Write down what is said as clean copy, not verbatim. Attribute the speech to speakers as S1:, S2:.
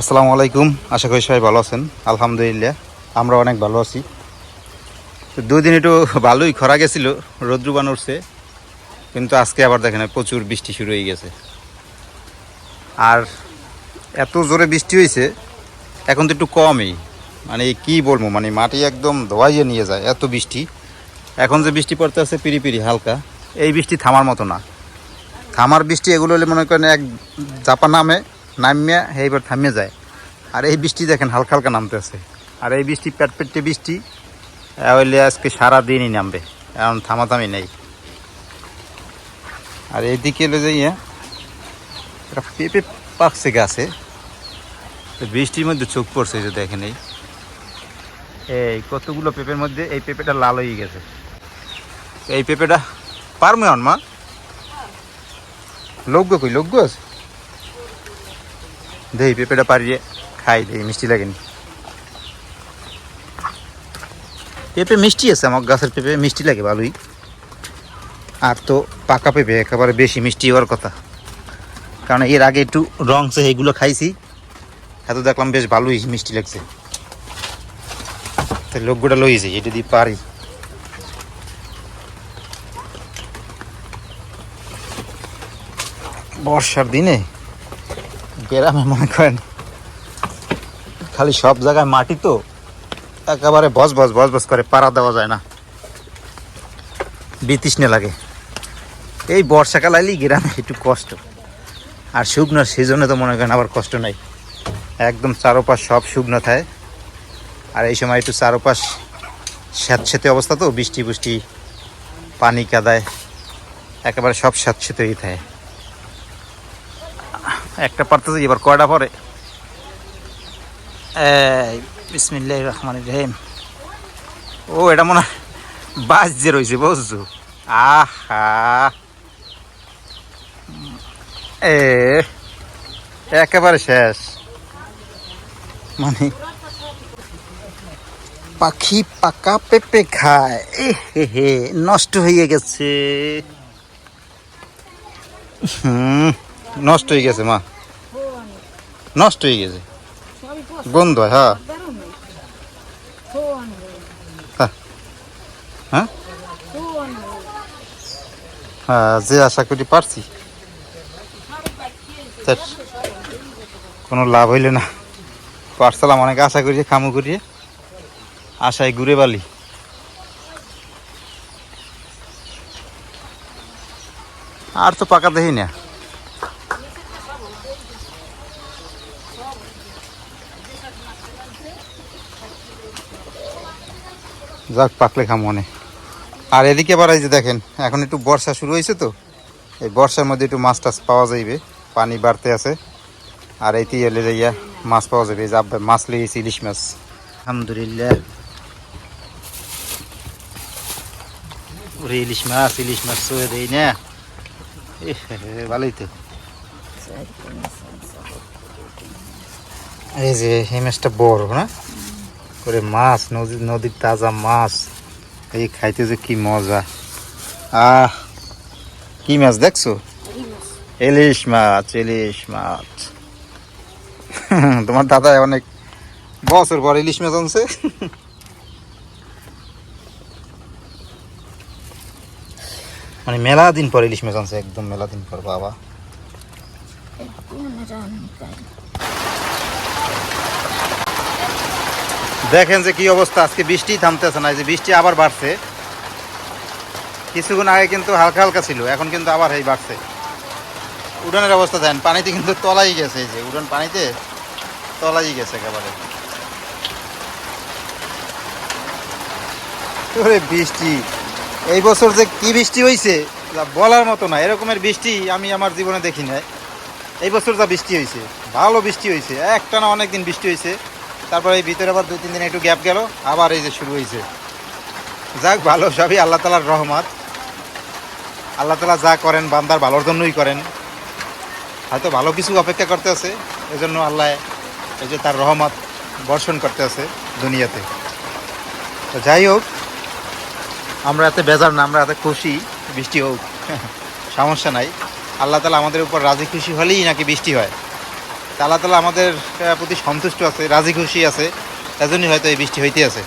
S1: আসসালামু আলাইকুম। আশা করি সবাই ভালো আছেন। আলহামদুলিল্লাহ আমরা অনেক ভালো আছি। তো 2 দিন একটু ভালোই খরা গেছিল, রৌদ্রবান উঠছে, কিন্তু আজকে আবার দেখেন প্রচুর বৃষ্টি শুরু হয়ে গেছে। আর এত জোরে বৃষ্টি হয়েছে, এখন তো একটু কমই, মানে কি বলবো, মানে মাটি একদম ধোয়াইয়ে নিয়ে যায় এত বৃষ্টি। এখন যে বৃষ্টি পড়তে আছে পিরি পিরি হালকা, এই বৃষ্টি থামার মতো না। থামার বৃষ্টি এগুলো হলে মনে করেন এক চাপা নামিয়া এইবার থামিয়ে যায়। আর এই বৃষ্টি দেখেন হালকা হালকা নামতে আছে। আর এই বৃষ্টি পেটে বৃষ্টি হইলে আজকে সারাদিনই নামবে, এখন থামাথামি নেই। আর এইদিকে এলো যে একটা পেঁপে পাকছে গাছে, বৃষ্টির মধ্যে চোখ পড়ছে, যে দেখেন এই কতগুলো পেঁপের মধ্যে এই পেঁপেটা লাল হয়ে গেছে। এই পেঁপেটা পারমে মা লগ্য কই লগ্য আছে, দেই পেঁপেটা পারিয়ে খাই, দেই মিষ্টি লাগেনি। পেঁপে মিষ্টি আছে, আমার গাছের পেঁপে মিষ্টি লাগে ভালোই। আর তো পাকা পেঁপে একেবারে বেশি মিষ্টি হওয়ার কথা, কারণ এর আগে একটু রংসে এইগুলো খাইছি, এত দেখলাম বেশ ভালোই মিষ্টি লাগছে। তো লোকগুলো লইছে, এটা দিয়ে পারি। বর্ষার দিনে গ্রামে মনে করেন খালি সব জায়গায় মাটি, তো একেবারে বস বস করে পাড়া দেওয়া যায় না, বিতৃষ্ণে লাগে। এই বর্ষাকাল আইলেই গ্রামে একটু কষ্ট, আর শুকনোর সিজনে তো মনে করেন আবার কষ্ট নাই, একদম চারোপাশ সব শুকনো থাকে। আর এই সময় একটু চারোপাশ স্যাঁতসেঁতে অবস্থা, তো বৃষ্টি বৃষ্টি পানি কাদায় একেবারে সব স্যাঁতসেঁতে হয়ে থাকে। একটা পারতেছে, এবার কয়টা পরে বিসমিল্লাহির রহমানির রহিম। ও এটা মনে হয় বাস যে রয়েছে, বুঝছো? আহা এ একেবারে শেষ, মানে পাখি পাকা পেঁপে খায়, এ হে হে নষ্ট হয়ে গেছে। নষ্ট হয়ে গেছে মা, নষ্ট হয়ে গেছে, গন্ধ হয়। হ্যাঁ হ্যাঁ হ্যাঁ, যে আশা করি পারছি, কোনো লাভ হইলে না। পারছিলাম অনেক আশা করিয়ে, কামু করিয়ে, আশায় ঘুরে বালি। আর তো পাকা দেখি না। যাক পাকলে খামো অনেক। আর এদিকে আবার এই যে দেখেন, এখন একটু বর্ষা শুরু হয়েছে, তো এই বর্ষার মধ্যে একটু মাছ টাছ পাওয়া যাইবে, পানি বাড়তে আছে। আর এইটি এলে যাইয়া মাছ পাওয়া যাবে, এই যে মাছ লেগেছে, ইলিশ মাছ। আলহামদুলিল্লাহ, ওরে ইলিশ মাছ চয়ে দেই না, ভালোই তো। এই যে এই মাছটা বড় না করে, মাছ নদীর তাজা মাছ, এই খাইতে যে কি মজা। কি মাছ দেখছো? ইলিশ মাছ। তোমার দাদা অনেক বছর পর ইলিশ মাছ আনছে। মানে মেলা দিন পর ইলিশ মাছ আনছে, একদম মেলা দিন পর। বাবা দেখেন যে কি অবস্থা, আজকে বৃষ্টি থামতেছে না, যে বৃষ্টি আবার বাড়ছে। কিছুক্ষণ আগে কিন্তু হালকা হালকা ছিল, এখন কিন্তু আবার এই বাড়ছে। উড়ানের অবস্থা দেন, পানিতে কিন্তু তলাই গেছে, এই যে উড়ান পানিতে তলাই গেছে একেবারে। বৃষ্টি এই বছর যে কি বৃষ্টি হয়েছে বলার মতো না, এরকমের বৃষ্টি আমি আমার জীবনে দেখি নাই। এই বছর যা বৃষ্টি হয়েছে, ভালো বৃষ্টি হয়েছে, একটানা অনেকদিন বৃষ্টি হয়েছে। তারপরে এই ভিতরে আবার 2-3 দিন একটু গ্যাপ গেল, আবার এই যে শুরু হয়েছে। যাক ভালো, সবই আল্লাহ তালার রহমত। আল্লাহ তালা যা করেন বান্দার ভালোর জন্যই করেন। হয়তো ভালো কিছু অপেক্ষা করতে আছে, এজন্য আল্লাহ এই যে তার রহমত বর্ষণ করতে আছে দুনিয়াতে। তো যাই হোক, আমরা এত বেজার না, আমরা এত খুশি বৃষ্টি হোক, সমস্যা নাই। আল্লাহ তালা আমাদের উপর রাজি খুশি হলেই নাকি বৃষ্টি হয়। আল্লাহ তাআলা আমাদের প্রতি সন্তুষ্ট আছে, রাজি খুশি আছে, এজন্যই হয়তো এই বৃষ্টি হইতে আছে।